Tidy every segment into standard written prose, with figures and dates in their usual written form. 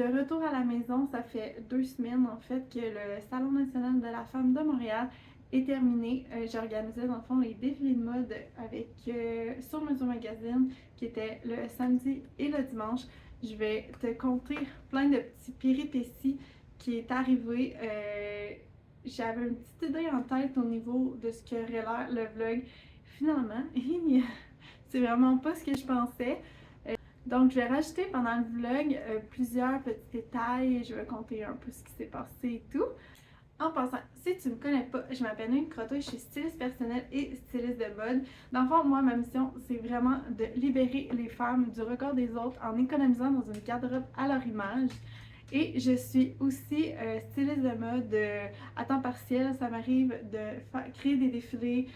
de retour à la maison. Ça fait 2 semaines en fait que le Salon national de la femme de Montréal est terminé. J'ai organisé dans le fond les défilés de mode avec Sur Mesure Magazine qui était le samedi et le dimanche. Je vais te conter plein de petits péripéties qui est arrivé. J'avais une petite idée en tête au niveau de ce qu'aurait l'air le vlog. Finalement, c'est vraiment pas ce que je pensais. Donc, je vais rajouter pendant le vlog plusieurs petits détails. Je vais compter un peu ce qui s'est passé et tout. En passant, si tu ne me connais pas, je m'appelle Noémie Croteau, je suis styliste personnelle et styliste de mode. Dans le fond, moi, ma mission, c'est vraiment de libérer les femmes du regard des autres en économisant dans une garde-robe à leur image. Et je suis aussi styliste de mode à temps partiel. Ça m'arrive de créer des défilés.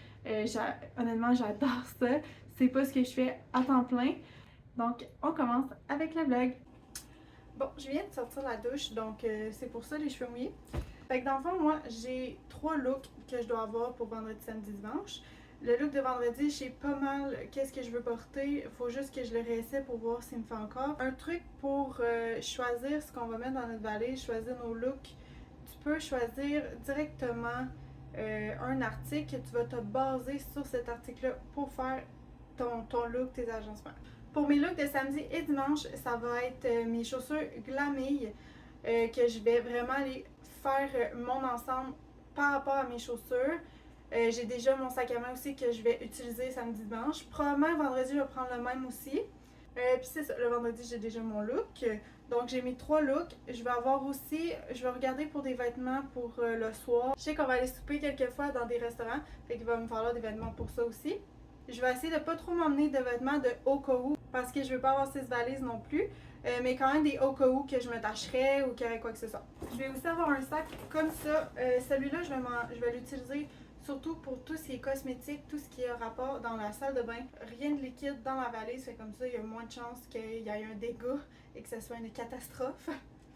Honnêtement, j'adore ça. C'est pas ce que je fais à temps plein. Donc, on commence avec le vlog. Bon, je viens de sortir la douche, donc c'est pour ça les cheveux mouillés. Fait que dans le fond, moi, j'ai 3 looks que je dois avoir pour vendredi, samedi, dimanche. Le look de vendredi, je sais pas mal qu'est-ce que je veux porter. Faut juste que je le réessaie pour voir s'il me fait encore. Un truc pour choisir ce qu'on va mettre dans notre valise, choisir nos looks. Tu peux choisir directement un article. Tu vas te baser sur cet article-là pour faire ton look, tes agencements. Pour mes looks de samedi et dimanche, ça va être mes chaussures Glamille que je vais vraiment aller faire mon ensemble par rapport à mes chaussures. J'ai déjà mon sac à main aussi que je vais utiliser samedi dimanche. Probablement vendredi je vais prendre le même aussi. Puis c'est ça, le vendredi j'ai déjà mon look. Donc j'ai mes 3 looks. Je vais avoir aussi, je vais regarder pour des vêtements pour le soir. Je sais qu'on va aller souper quelquefois dans des restaurants, fait qu'il va me falloir des vêtements pour ça aussi. Je vais essayer de pas trop m'emmener de vêtements de au cas où parce que je veux pas avoir 6 valises non plus. Mais quand même des au cas où que je me tâcherais ou qu'il y aurait quoi que ce soit. Je vais aussi avoir un sac comme ça. Celui-là, je vais l'utiliser surtout pour tout ce qui est cosmétique, tout ce qui a rapport dans la salle de bain. Rien de liquide dans la valise, fait comme ça, il y a moins de chances qu'il y ait un dégât et que ce soit une catastrophe.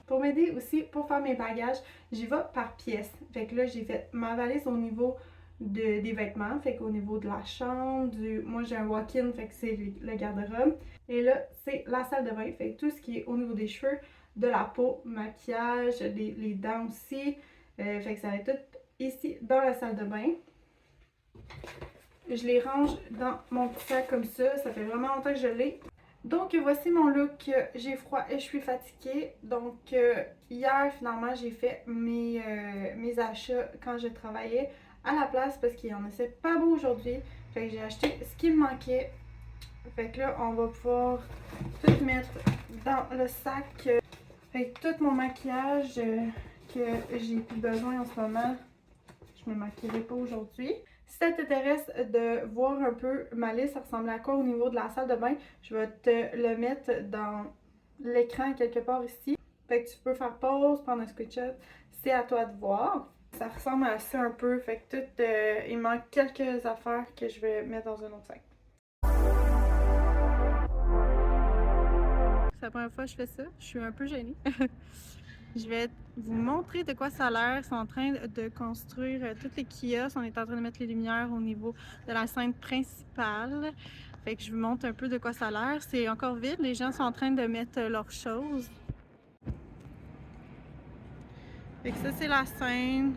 Pour m'aider aussi, pour faire mes bagages, j'y vais par pièce. Fait que là, j'ai fait ma valise au niveau des vêtements, fait qu'au niveau de la chambre, moi j'ai un walk-in, fait que c'est le garde-robe. Et là, c'est la salle de bain, fait que tout ce qui est au niveau des cheveux, de la peau, maquillage, les dents aussi. Fait que ça va être tout ici dans la salle de bain. Je les range dans mon petit sac comme ça fait vraiment longtemps que je l'ai. Donc voici mon look, j'ai froid et je suis fatiguée. Donc hier finalement j'ai fait mes achats quand je travaillais à la place parce qu'il en était pas beau aujourd'hui. Fait que j'ai acheté ce qui me manquait. Fait que là on va pouvoir tout mettre dans le sac. Fait que tout mon maquillage que j'ai plus besoin en ce moment, je me maquillerai pas aujourd'hui. Si ça t'intéresse de voir un peu ma liste, ça ressemble à quoi au niveau de la salle de bain, je vais te le mettre dans l'écran quelque part ici. Fait que tu peux faire pause, prendre un screenshot, c'est à toi de voir. Ça ressemble à ça un peu, fait que tout, il manque quelques affaires que je vais mettre dans un autre sac. C'est la première fois que je fais ça, je suis un peu gênée. Je vais vous montrer de quoi ça a l'air. Ils sont en train de construire tous les kiosques. On est en train de mettre les lumières au niveau de la scène principale. Fait que je vous montre un peu de quoi ça a l'air. C'est encore vide. Les gens sont en train de mettre leurs choses. Fait que ça, c'est la scène.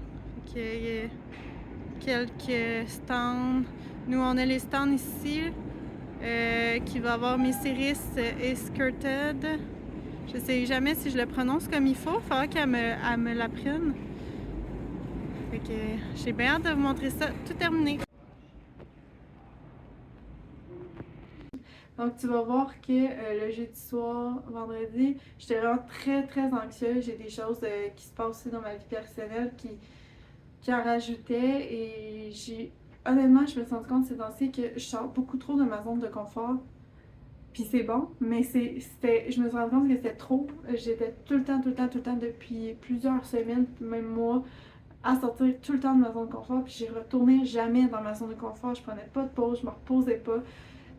Fait qu'il y a quelques stands. Nous, on a les stands ici qui va avoir Messiris et Skirted. Je sais jamais si je le prononce comme il faut. Il faudra qu'elle me l'apprenne. Fait que j'ai bien hâte de vous montrer ça. Tout terminé. Donc tu vas voir que le jeudi soir, vendredi, j'étais vraiment très anxieuse. J'ai des choses qui se passent aussi dans ma vie personnelle qui en rajoutaient. Et honnêtement, je me suis rendu compte ces temps-ci que je sors beaucoup trop de ma zone de confort. Puis c'est bon, mais je me suis rendu compte que c'était trop. J'étais tout le temps depuis plusieurs semaines, même mois, à sortir tout le temps de ma zone de confort. Puis j'y retournais jamais dans ma zone de confort. Je prenais pas de pause, je me reposais pas.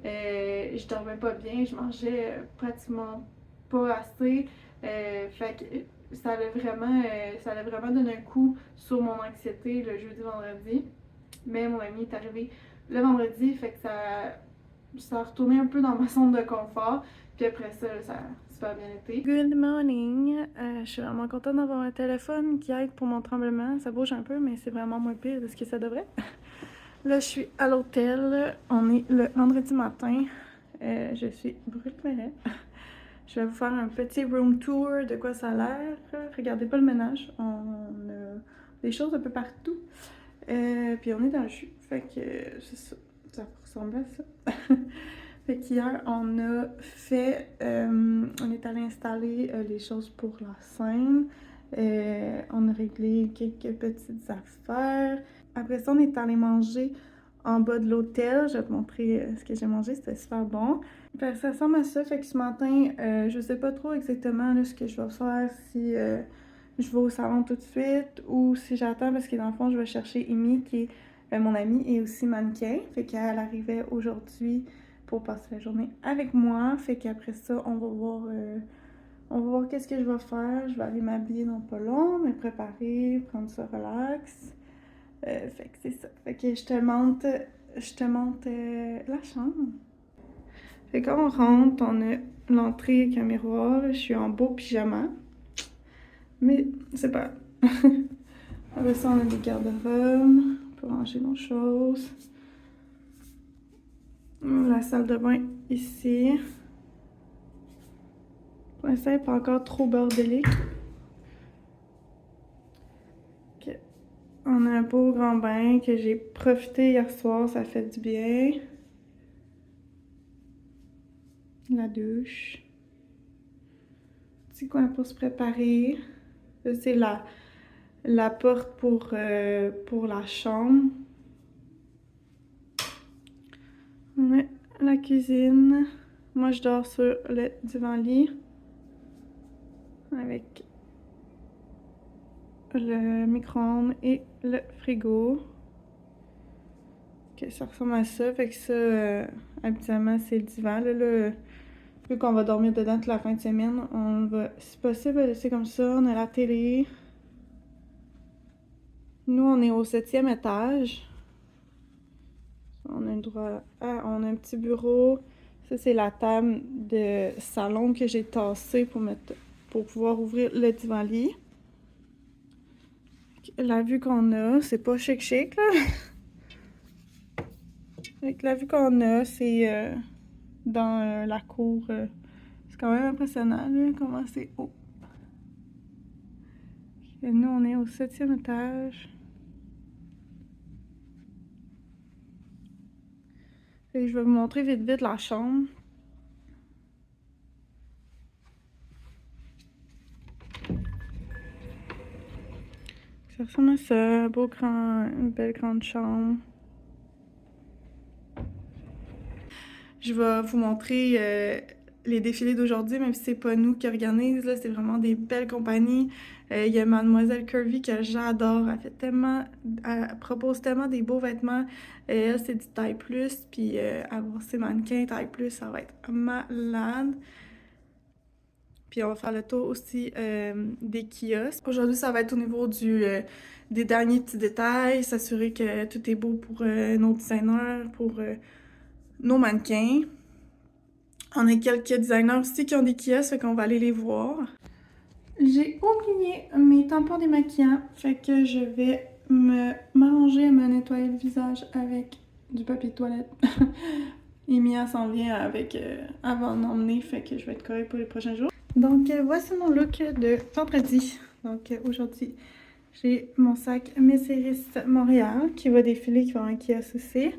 Je dormais pas bien, je mangeais pratiquement pas assez. Fait que ça allait vraiment donné un coup sur mon anxiété le jeudi, vendredi. Mais mon ami est arrivé le vendredi, fait que ça a retourné un peu dans ma zone de confort. Puis après ça, ça a super bien été. Good morning! Je suis vraiment contente d'avoir un téléphone qui aide pour mon tremblement. Ça bouge un peu, mais c'est vraiment moins pire de ce que ça devrait. Là, je suis à l'hôtel. On est le vendredi matin. Je suis Brûle Meret. Je vais vous faire un petit room tour de quoi ça a l'air. Regardez pas le ménage. On a des choses un peu partout. Puis on est dans le jus. Fait que c'est ça. Ça ressemble à ça. Fait qu'hier, on a fait. On est allé installer les choses pour la scène. On a réglé quelques petites affaires. Après ça, on est allé manger en bas de l'hôtel. Je vais te montrer ce que j'ai mangé. C'était super bon. Fait que ça ressemble à ça. Fait que ce matin, je sais pas trop exactement là, ce que je vais faire. Si je vais au salon tout de suite ou si j'attends parce que dans le fond, je vais chercher Amy qui est mon amie et aussi mannequin. Fait qu'elle arrivait aujourd'hui pour passer la journée avec moi. Fait qu'après ça, on va voir qu'est-ce que je vais faire. Je vais aller m'habiller dans pas long, me préparer, prendre ça relax. Fait que c'est ça. Fait que je te montre la chambre. Fait que quand on rentre, on a l'entrée avec un miroir. Je suis en beau pyjama. Mais c'est pas grave. Après ça, on a des garde-robes pour ranger nos choses. La salle de bain ici. Pour l'instant, elle n'est pas encore trop bordélique. Okay. On a un beau grand bain que j'ai profité hier soir, ça fait du bien. La douche. Petit coin pour se préparer. C'est la porte pour la chambre. On a la cuisine. Moi, je dors sur le divan-lit avec le micro-ondes et le frigo. Ok, ça ressemble à ça. Fait que ça, habituellement, c'est le divan. Là, vu qu'on va dormir dedans toute la fin de semaine, on va, si possible, laisser comme ça. On a la télé. Nous, on est au 7e étage. On a le droit on a un petit bureau. Ça, c'est la table de salon que j'ai tassée pour pouvoir ouvrir le divan-lit. La vue qu'on a, c'est pas chic, là. Avec la vue qu'on a, c'est dans la cour. C'est quand même impressionnant, là, comment c'est haut. Et nous, on est au 7e étage. Et je vais vous montrer vite la chambre. Ça ressemble à ça, une belle grande chambre. Je vais vous montrer les défilés d'aujourd'hui, même si c'est pas nous qui organisent, là, c'est vraiment des belles compagnies. Il y a Mademoiselle Curvy que j'adore, elle propose tellement des beaux vêtements. Elle, c'est du taille plus, puis avoir ses mannequins taille plus, ça va être malade. Puis on va faire le tour aussi des kiosques. Aujourd'hui, ça va être au niveau des derniers petits détails, s'assurer que tout est beau pour nos designers, pour nos mannequins. On a quelques designers aussi qui ont des kiosques, fait qu'on va aller les voir. J'ai oublié mes tampons démaquillants, fait que je vais m'arranger à me nettoyer le visage avec du papier de toilette. Emilia s'en vient avec avant d'emmener, fait que je vais être correcte pour les prochains jours. Donc voici mon look de vendredi. Donc aujourd'hui, j'ai mon sac Mercedes Montréal qui va défiler, qui va avoir un kiosque aussi.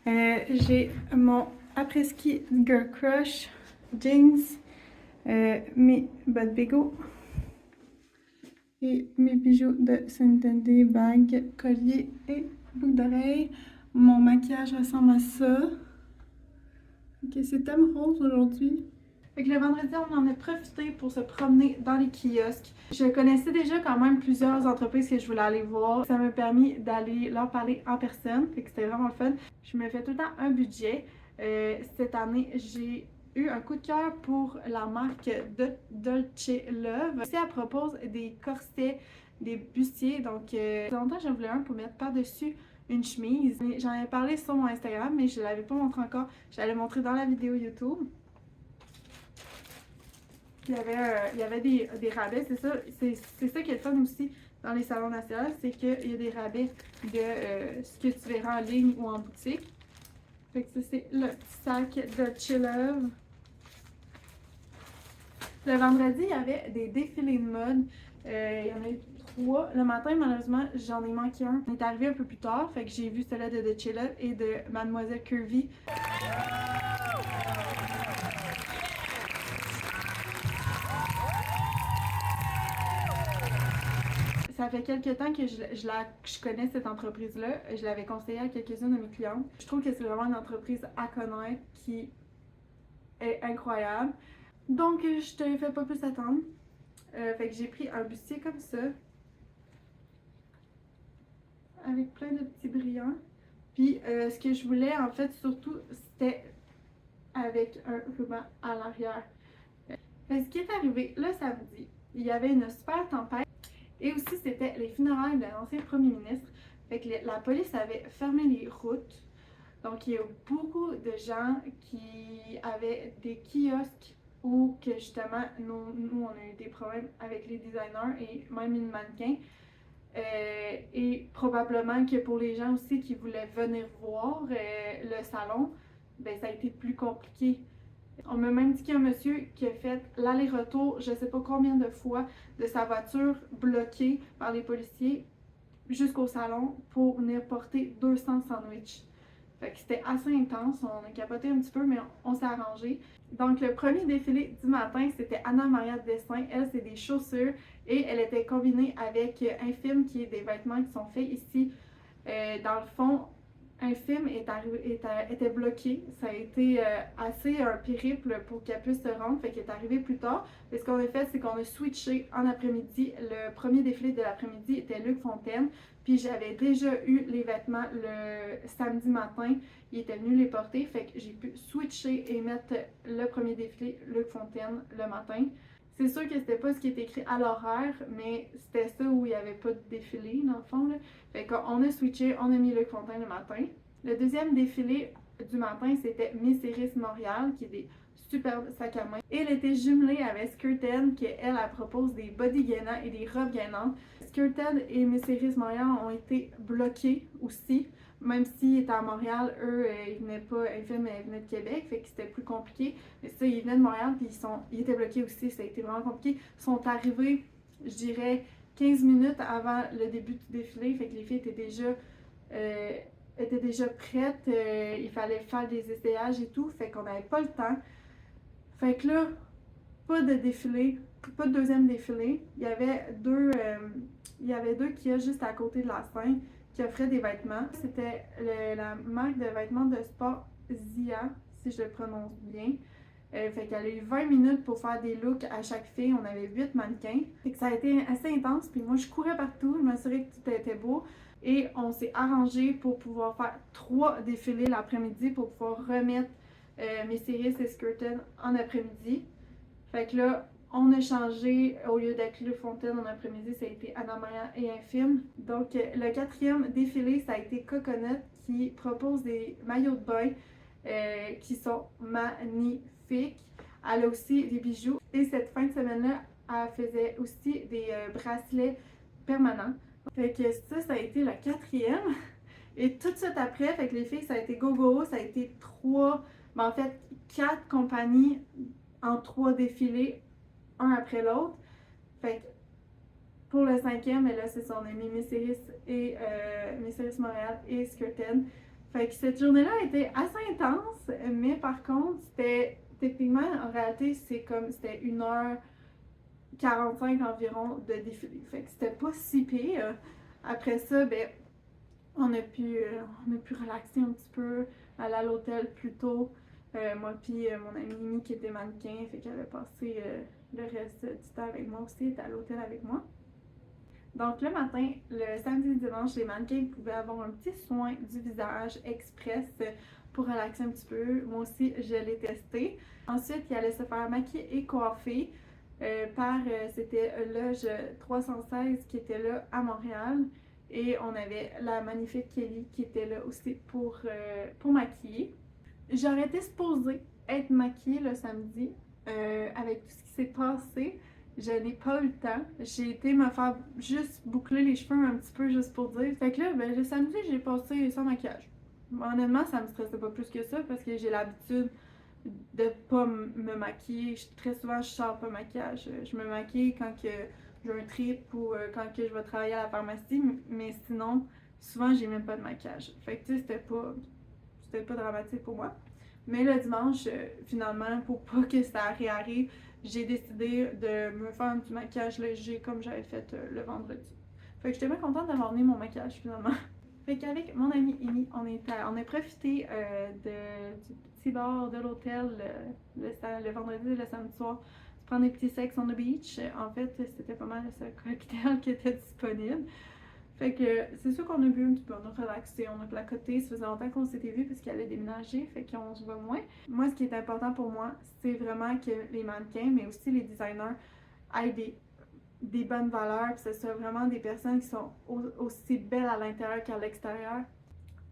J'ai mon après-ski Girl Crush jeans, mes bottes Bego et mes bijoux de Saint-André, bagues, collier et boucles d'oreilles. Mon maquillage ressemble à ça. Ok, c'est thème rose aujourd'hui. Fait que le vendredi, on en a profité pour se promener dans les kiosques. Je connaissais déjà quand même plusieurs entreprises que je voulais aller voir. Ça m'a permis d'aller leur parler en personne. Fait que c'était vraiment le fun. Je me fais tout le temps un budget. Cette année, j'ai eu un coup de cœur pour la marque de Dolce Love. Aussi, elle propose des corsets, des bustiers. Donc, longtemps, j'en voulais un pour mettre par-dessus une chemise. J'en ai parlé sur mon Instagram, mais je ne l'avais pas montré encore. J'allais montrer dans la vidéo YouTube. Il y avait des rabais, c'est ça. C'est ça qui est le fun aussi dans les salons nationaux, c'est qu'il y a des rabais de ce que tu verras en ligne ou en boutique. Fait que ça, c'est le petit sac de Chill Love. Le vendredi, il y avait des défilés de mode. Il y en a eu 3. Le matin, malheureusement, j'en ai manqué un. On est arrivé un peu plus tard, fait que j'ai vu celle-là de The Chill Love et de Mademoiselle Curvy. Ça fait quelques temps que je connais cette entreprise-là. Je l'avais conseillée à quelques-unes de mes clientes. Je trouve que c'est vraiment une entreprise à connaître qui est incroyable. Donc, je te fais pas plus attendre. Fait que j'ai pris un bustier comme ça, avec plein de petits brillants. Puis, ce que je voulais, en fait, surtout, c'était avec un ruban à l'arrière. Fait ce qui est arrivé le samedi, il y avait une super tempête. Et aussi, c'était les funérailles de l'ancien premier ministre. Fait que la police avait fermé les routes. Donc, il y a beaucoup de gens qui avaient des kiosques ou que justement, nous on a eu des problèmes avec les designers et même une mannequin. Et probablement que pour les gens aussi qui voulaient venir voir le salon, ben ça a été plus compliqué. On m'a même dit qu'il y a un monsieur qui a fait l'aller-retour, je sais pas combien de fois, de sa voiture bloquée par les policiers jusqu'au salon pour venir porter 200 sandwichs. Fait que c'était assez intense, on a capoté un petit peu, mais on s'est arrangé. Donc le premier défilé du matin, c'était Anna Maria Dessin. Elle, c'est des chaussures et elle était combinée avec un film qui est des vêtements qui sont faits ici. Dans le fond, un film était bloqué. Ça a été assez un périple pour qu'elle puisse se rendre, fait qu'elle est arrivée plus tard. Et ce qu'on a fait, c'est qu'on a switché en après-midi. Le premier défilé de l'après-midi était Luc Fontaine. Puis j'avais déjà eu les vêtements le samedi matin. Il était venu les porter, fait que j'ai pu switcher et mettre le premier défilé Luc Fontaine le matin. C'est sûr que c'était pas ce qui était écrit à l'horaire, mais c'était ça où il n'y avait pas de défilé dans le fond. Là. Fait qu'on a switché, on a mis Luc Fontaine le matin. Le deuxième défilé du matin, c'était Miss Iris Montréal, qui est des superbes sacs à main. Et elle était jumelée avec Skirted, qui elle propose des body gainants et des robes gainantes. Skirted et Miss Iris Montréal ont été bloqués aussi. Même s'ils étaient à Montréal, eux, ils venaient pas, ils venaient de Québec, fait que c'était plus compliqué. Mais ça, ils venaient de Montréal, puis ils étaient bloqués aussi, ça a été vraiment compliqué. Ils sont arrivés, je dirais, 15 minutes avant le début du défilé, fait que les filles étaient déjà prêtes, il fallait faire des essayages et tout, fait qu'on n'avait pas le temps. Fait que là, pas de défilé, pas de deuxième défilé. Il y avait deux kiosques juste à côté de la scène qui offrait des vêtements. C'était la marque de vêtements de sport Zia, si je le prononce bien. Fait qu'elle a eu 20 minutes pour faire des looks à chaque fille. On avait 8 mannequins. Fait que ça a été assez intense. Puis moi, je courais partout. Je m'assurais que tout était beau. Et on s'est arrangé pour pouvoir faire 3 défilés l'après-midi pour pouvoir remettre Miss Iris et Skirted en après-midi. Fait que là, on a changé, au lieu d'être Luc Fontaine en après-midi, ça a été Anna Maria et un film. Donc, le quatrième défilé, ça a été Coconut qui propose des maillots de bain qui sont magnifiques. Elle a aussi des bijoux. Et cette fin de semaine-là, elle faisait aussi des bracelets permanents. Fait que ça a été le quatrième. Et tout de suite après, fait que les filles, ça a été go-go, ça a été 4 compagnies en 3 défilés, un après l'autre. Fait que pour le cinquième, et là, c'est son ami Miss Iris et Miss Iris Montréal et Skirted. Fait que cette journée-là était assez intense, mais par contre, c'était techniquement, en réalité, c'était 1h45 environ de défilé. Fait que c'était pas si pire. Après ça, ben, on a pu relaxer un petit peu, aller à l'hôtel plus tôt. Moi puis mon amie Mimi qui était mannequin, fait qu'elle a passé le reste du temps avec moi aussi, elle était à l'hôtel avec moi. Donc le matin, le samedi et le dimanche, les mannequins pouvaient avoir un petit soin du visage express pour relaxer un petit peu. Moi aussi, je l'ai testé. Ensuite, ils allaient se faire maquiller et coiffer c'était Loge 316 qui était là à Montréal. Et on avait la magnifique Kelly qui était là aussi pour maquiller. J'aurais été supposée être maquillée le samedi avec tout ce qui s'est passé. Je n'ai pas eu le temps. J'ai été me faire juste boucler les cheveux un petit peu juste pour dire. Fait que là, ben, le samedi, j'ai passé sans maquillage. Honnêtement, ça me stressait pas plus que ça parce que j'ai l'habitude de pas me maquiller. Très souvent, je sors pas maquillage. Je me maquille quand que j'ai un trip ou quand que je vais travailler à la pharmacie, mais sinon, souvent, j'ai même pas de maquillage. Fait que tu sais, c'était pas dramatique pour moi. Mais le dimanche, finalement, pour pas que ça réarrive, j'ai décidé de me faire un petit maquillage léger comme j'avais fait le vendredi. Fait que j'étais bien contente d'avoir mis mon maquillage finalement. Fait qu'avec mon amie Amy, on a profité du petit bar de l'hôtel le vendredi et le samedi soir de prendre des petits sex on the beach. En fait, c'était pas mal le seul cocktail qui était disponible. Fait que c'est sûr qu'on a bu un petit peu, on a relaxé, on a placoté. Ça faisait longtemps qu'on s'était vu parce qu'elle allait déménager, fait qu'on se voit moins. Moi, ce qui est important pour moi, c'est vraiment que les mannequins, mais aussi les designers, aient des bonnes valeurs, que ce soit vraiment des personnes qui sont aussi belles à l'intérieur qu'à l'extérieur.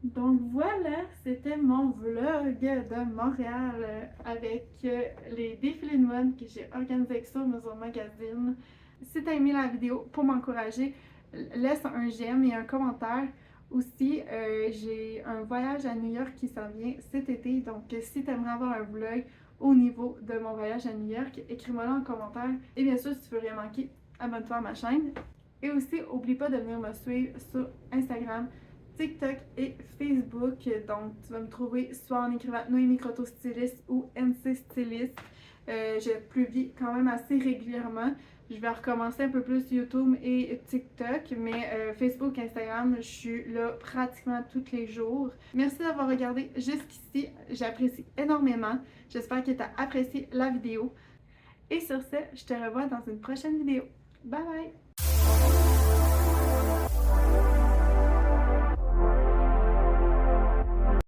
Donc voilà, c'était mon vlog de Montréal avec les défilés de mode que j'ai organisés avec ça Maison Magazine. Si t'as aimé la vidéo, pour m'encourager, laisse un j'aime et un commentaire. Aussi, j'ai un voyage à New York qui s'en vient cet été, donc si t'aimerais avoir un vlog au niveau de mon voyage à New York, écris-moi là en commentaire. Et bien sûr, si tu veux rien manquer, abonne-toi à ma chaîne. Et aussi, n'oublie pas de venir me suivre sur Instagram, TikTok et Facebook. Donc, tu vas me trouver soit en écrivant Noémie Croteau Styliste ou NC Styliste. Je publie quand même assez régulièrement. Je vais recommencer un peu plus YouTube et TikTok, mais Facebook, Instagram, je suis là pratiquement tous les jours. Merci d'avoir regardé jusqu'ici, j'apprécie énormément. J'espère que tu as apprécié la vidéo. Et sur ce, je te revois dans une prochaine vidéo. Bye bye!